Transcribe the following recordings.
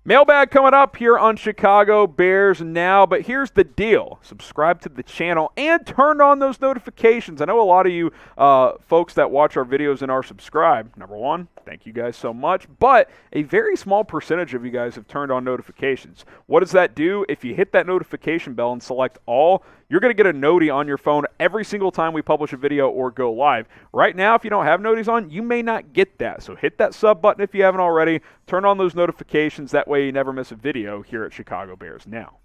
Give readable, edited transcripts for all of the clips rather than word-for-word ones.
Mailbag coming up here on Chicago Bears Now, but here's the deal. Subscribe to the channel and turn on those notifications. I know a lot of you folks that watch our videos and are subscribed. Number one, thank you guys so much, but a very small percentage of you guys have turned on notifications. What does that do? If you hit that notification bell and select all, you're going to get a noti on your phone every single time we publish a video or go live. Right now, if you don't have notis on, you may not get that. So hit that sub button if you haven't already. Turn on those notifications. That way you never miss a video here at Chicago Bears Now.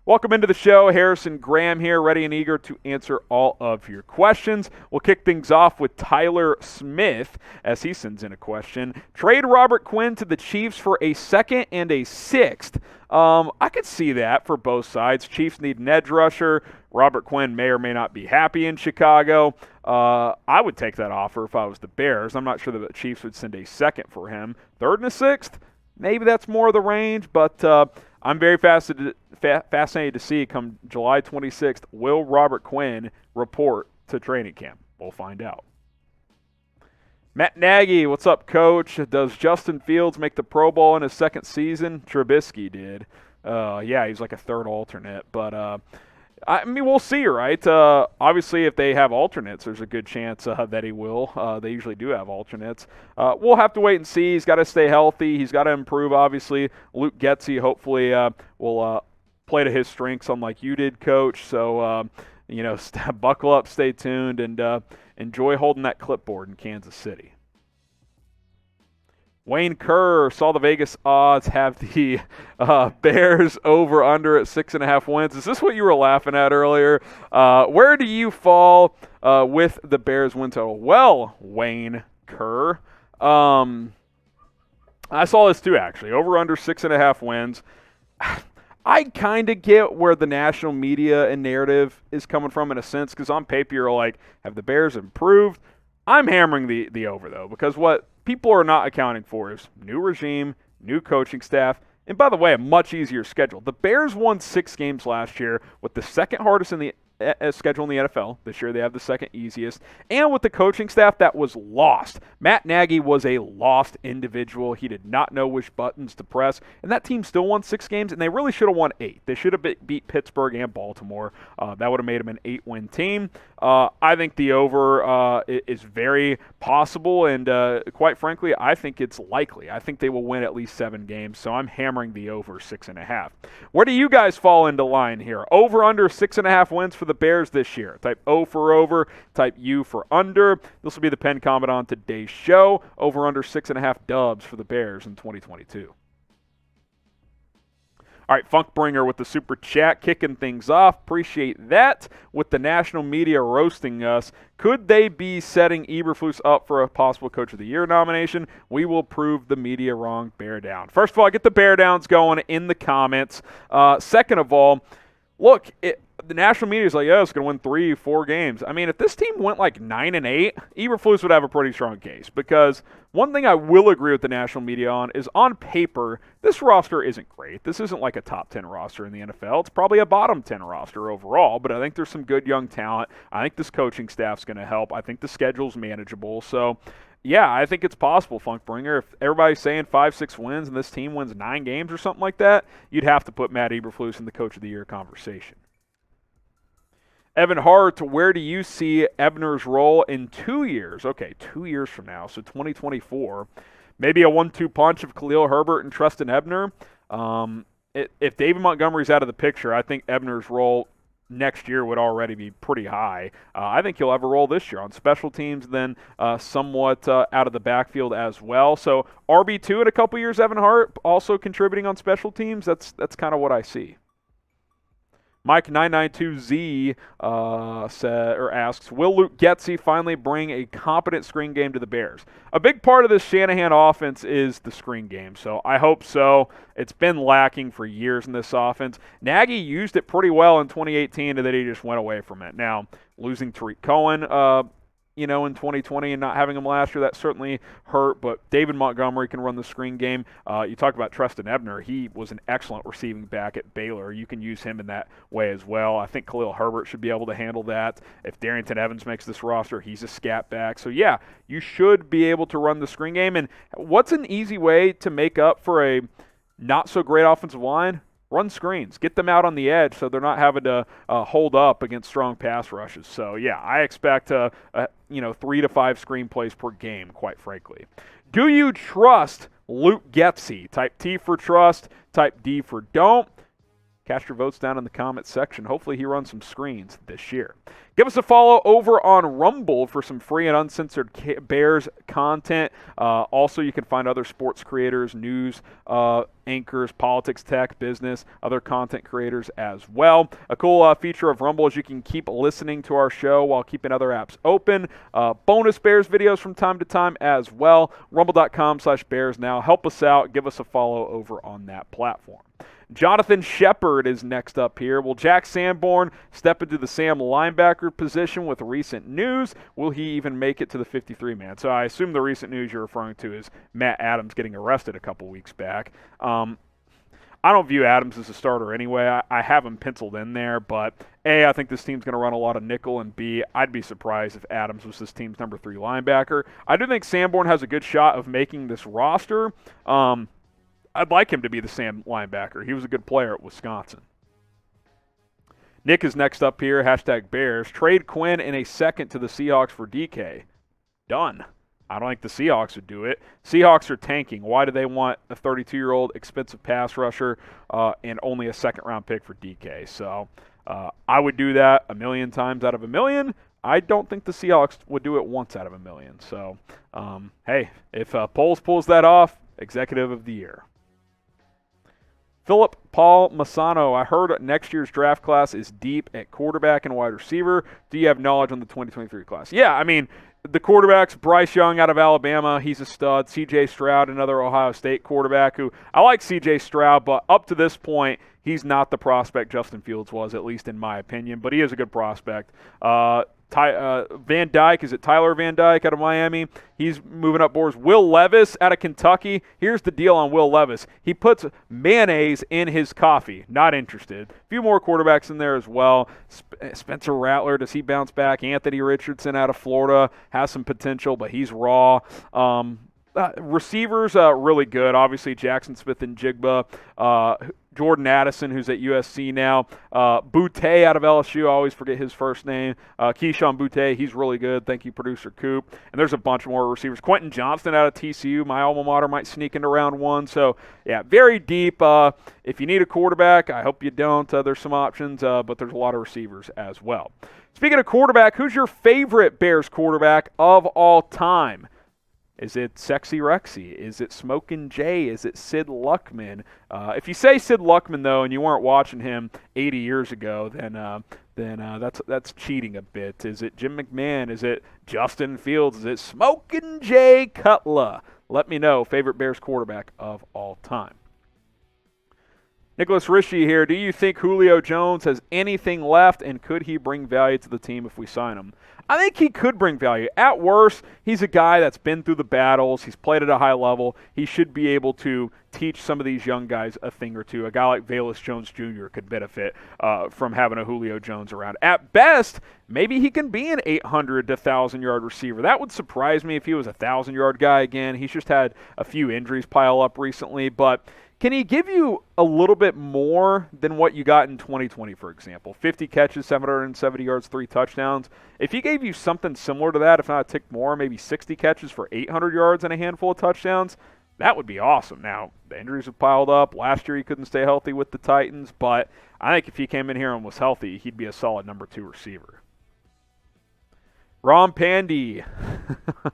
Welcome into the show. Harrison Graham here, ready and eager to answer all of your questions. We'll kick things off with Tyler Smith as he sends in a question. Trade Robert Quinn to the Chiefs for a second and a sixth. I could see that for both sides. Chiefs need an edge rusher. Robert Quinn may or may not be happy in Chicago. I would take that offer if I was the Bears. I'm not sure that the Chiefs would send a second for him. Third and a sixth, maybe that's more of the range, but I'm very fascinated to see come July 26th, will Robert Quinn report to training camp? We'll find out. Matt Nagy, what's up, Coach? Does Justin Fields make the Pro Bowl in his second season? Trubisky did. Yeah, he's like a third alternate, but I mean, we'll see, right? Obviously, if they have alternates, there's a good chance that he will. They usually do have alternates. We'll have to wait and see. He's got to stay healthy. He's got to improve, obviously. Luke Getsy hopefully will play to his strengths unlike you did, Coach. So, buckle up, stay tuned, and enjoy holding that clipboard in Kansas City. Wayne Kerr saw the Vegas odds have the Bears over under at 6.5 wins. Is this what you were laughing at earlier? Where do you fall with the Bears win total? Well, Wayne Kerr, I saw this too, actually. Over under 6.5 wins. I kind of get where the national media and narrative is coming from in a sense, because on paper you're like, have the Bears improved? I'm hammering the over, though, because what people are not accounting for is new regime, new coaching staff, and by the way, a much easier schedule. The Bears won 6 games last year with the second hardest in the schedule in the NFL. This year they have the second easiest, and with the coaching staff that was lost. Matt Nagy was a lost individual. He did not know which buttons to press, and that team still won 6 games, and they really should have won 8. They should have beat Pittsburgh and Baltimore. That would have made them an 8-win team. I think the over is very possible, and quite frankly, I think it's likely. I think they will win at least 7 games, so I'm hammering the over 6.5. Where do you guys fall into line here? Over under 6.5 wins for the Bears this year. Type O for over, type U for under. This will be the pinned comment on today's show. Over under 6.5 dubs for the Bears in 2022. All right, Funkbringer with the super chat, kicking things off. Appreciate that. With the national media roasting us, could they be setting Eberflus up for a possible Coach of the Year nomination? We will prove the media wrong. Bear down. First of all, get the bear downs going in the comments. Second of all, look, the national media is like, yeah, it's going to win 3-4 games. I mean, if this team went like 9-8, Eberflus would have a pretty strong case, because one thing I will agree with the national media on is on paper, this roster isn't great. This isn't like a top 10 roster in the NFL. It's probably a bottom 10 roster overall, but I think there's some good young talent. I think this coaching staff's going to help. I think the schedule's manageable. So, yeah, I think it's possible, Funkbringer. If everybody's saying 5-6 wins and this team wins 9 games or something like that, you'd have to put Matt Eberflus in the Coach of the Year conversation. Evan Hart, where do you see Ebner's role in 2 years? Okay, 2 years from now, so 2024. Maybe a 1-2 punch of Khalil Herbert and Treston Ebner. If David Montgomery's out of the picture, I think Ebner's role next year would already be pretty high. I think he'll have a role this year on special teams, then somewhat out of the backfield as well. So RB2 in a couple years, Evan Hart also contributing on special teams. That's kind of what I see. Mike992Z asks, will Luke Getsy finally bring a competent screen game to the Bears? A big part of this Shanahan offense is the screen game, so I hope so. It's been lacking for years in this offense. Nagy used it pretty well in 2018, and then he just went away from it. Now, losing Tariq Cohen in 2020 and not having him last year, that certainly hurt. But David Montgomery can run the screen game. You talk about Treston Ebner. He was an excellent receiving back at Baylor. You can use him in that way as well. I think Khalil Herbert should be able to handle that. If Darrington Evans makes this roster, he's a scat back. So, yeah, you should be able to run the screen game. And what's an easy way to make up for a not-so-great offensive line? Run screens. Get them out on the edge so they're not having to hold up against strong pass rushes. So, yeah, I expect 3 to 5 screen plays per game, quite frankly. Do you trust Luke Getsy? Type T for trust, type D for don't. Cast your votes down in the comments section. Hopefully he runs some screens this year. Give us a follow over on Rumble for some free and uncensored Bears content. Also, you can find other sports creators, news anchors, politics, tech, business, other content creators as well. A cool feature of Rumble is you can keep listening to our show while keeping other apps open. Bonus Bears videos from time to time as well. Rumble.com/Bears now. Help us out. Give us a follow over on that platform. Jonathan Shepard is next up here. Will Jack Sanborn step into the Sam linebacker position with recent news? Will he even make it to the 53-man? So I assume the recent news you're referring to is Matt Adams getting arrested a couple weeks back. I don't view Adams as a starter anyway. I have him penciled in there, but A, I think this team's going to run a lot of nickel, and B, I'd be surprised if Adams was this team's number 3 linebacker. I do think Sanborn has a good shot of making this roster. I'd like him to be the Sam linebacker. He was a good player at Wisconsin. Nick is next up here. #Bears. Trade Quinn in a second to the Seahawks for DK. Done. I don't think the Seahawks would do it. Seahawks are tanking. Why do they want a 32-year-old expensive pass rusher and only a second-round pick for DK? So I would do that a million times out of a million. I don't think the Seahawks would do it once out of a million. So, hey, if Poles pulls that off, Executive of the Year. Philip Paul Masano, I heard next year's draft class is deep at quarterback and wide receiver. Do you have knowledge on the 2023 class? Yeah, I mean, the quarterbacks, Bryce Young out of Alabama, he's a stud. C.J. Stroud, another Ohio State quarterback who I like C.J. Stroud, but up to this point, he's not the prospect Justin Fields was, at least in my opinion, but he is a good prospect. Van Dyke, is it Tyler Van Dyke out of Miami? He's moving up boards. Will Levis out of Kentucky. Here's the deal on Will Levis. He puts mayonnaise in his coffee. Not interested. A few more quarterbacks in there as well. Spencer Rattler, does he bounce back? Anthony Richardson out of Florida has some potential, but he's raw. Receivers, really good. Obviously, Jackson Smith and Jigba. Jordan Addison, who's at USC now. Boutte out of LSU. I always forget his first name. Keyshawn Boutte, he's really good. Thank you, Producer Coop. And there's a bunch more receivers. Quentin Johnston out of TCU. My alma mater might sneak into round 1. So, yeah, very deep. If you need a quarterback, I hope you don't. There's some options, but there's a lot of receivers as well. Speaking of quarterback, who's your favorite Bears quarterback of all time? Is it Sexy Rexy? Is it Smokin' Jay? Is it Sid Luckman? If you say Sid Luckman, though, and you weren't watching him 80 years ago, then that's cheating a bit. Is it Jim McMahon? Is it Justin Fields? Is it Smokin' Jay Cutler? Let me know. Favorite Bears quarterback of all time. Nicholas Rishi here. Do you think Julio Jones has anything left, and could he bring value to the team if we sign him? I think he could bring value. At worst, he's a guy that's been through the battles. He's played at a high level. He should be able to teach some of these young guys a thing or two. A guy like Velus Jones Jr. could benefit from having a Julio Jones around. At best, maybe he can be an 800 to 1,000-yard receiver. That would surprise me if he was a 1,000-yard guy again. He's just had a few injuries pile up recently, but can he give you a little bit more than what you got in 2020, for example? 50 catches, 770 yards, 3 touchdowns. If he gave you something similar to that, if not a tick more, maybe 60 catches for 800 yards and a handful of touchdowns, that would be awesome. Now, the injuries have piled up. Last year he couldn't stay healthy with the Titans, but I think if he came in here and was healthy, he'd be a solid number 2 receiver. Ron Pandy.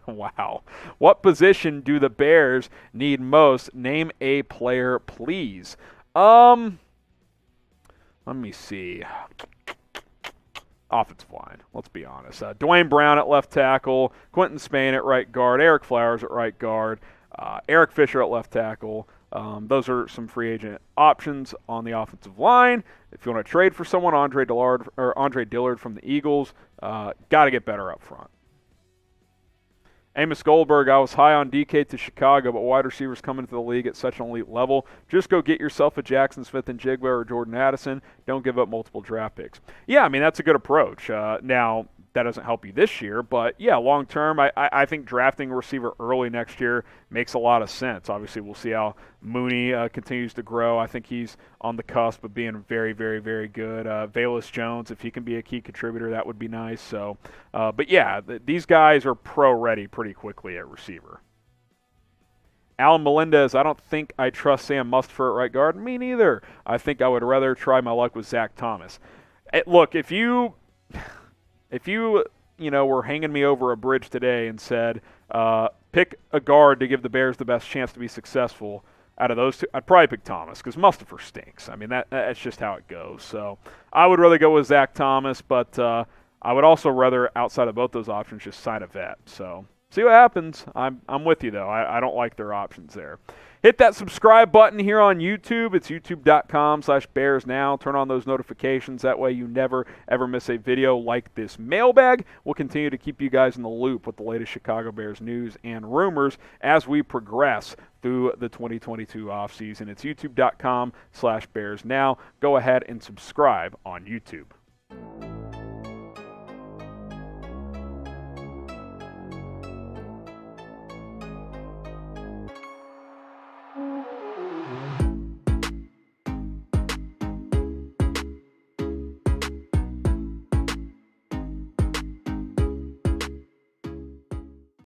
Wow. What position do the Bears need most? Name a player, please. Let me see. Offensive line, let's be honest. Dwayne Brown at left tackle, Quentin Spain at right guard, Eric Flowers at right guard, Eric Fisher at left tackle. Those are some free agent options on the offensive line. If you want to trade for someone, Andre Dillard from the Eagles, got to get better up front. Amos Goldberg, I was high on DK to Chicago, but wide receivers coming into the league at such an elite level. Just go get yourself a Jackson Smith and Jigba or Jordan Addison. Don't give up multiple draft picks. Yeah, I mean, that's a good approach. Now, that doesn't help you this year, but yeah, long term, I think drafting a receiver early next year makes a lot of sense. Obviously, we'll see how Mooney continues to grow. I think he's on the cusp of being very, very, very good. Velus Jones, if he can be a key contributor, that would be nice. So, but yeah, these guys are pro-ready pretty quickly at receiver. Alan Melendez, I don't think I trust Sam Mustipher at right guard. Me neither. I think I would rather try my luck with Zach Thomas. Look, if you were hanging me over a bridge today and said, pick a guard to give the Bears the best chance to be successful out of those two, I'd probably pick Thomas because Mustipher stinks. I mean, that's just how it goes. So I would rather go with Zach Thomas, but I would also rather, outside of both those options, just sign a vet. So see what happens. I'm with you, though. I don't like their options there. Hit that subscribe button here on YouTube. It's youtube.com/BearsNow. Turn on those notifications. That way you never, ever miss a video like this mailbag. We'll continue to keep you guys in the loop with the latest Chicago Bears news and rumors as we progress through the 2022 offseason. It's youtube.com/BearsNow. Go ahead and subscribe on YouTube.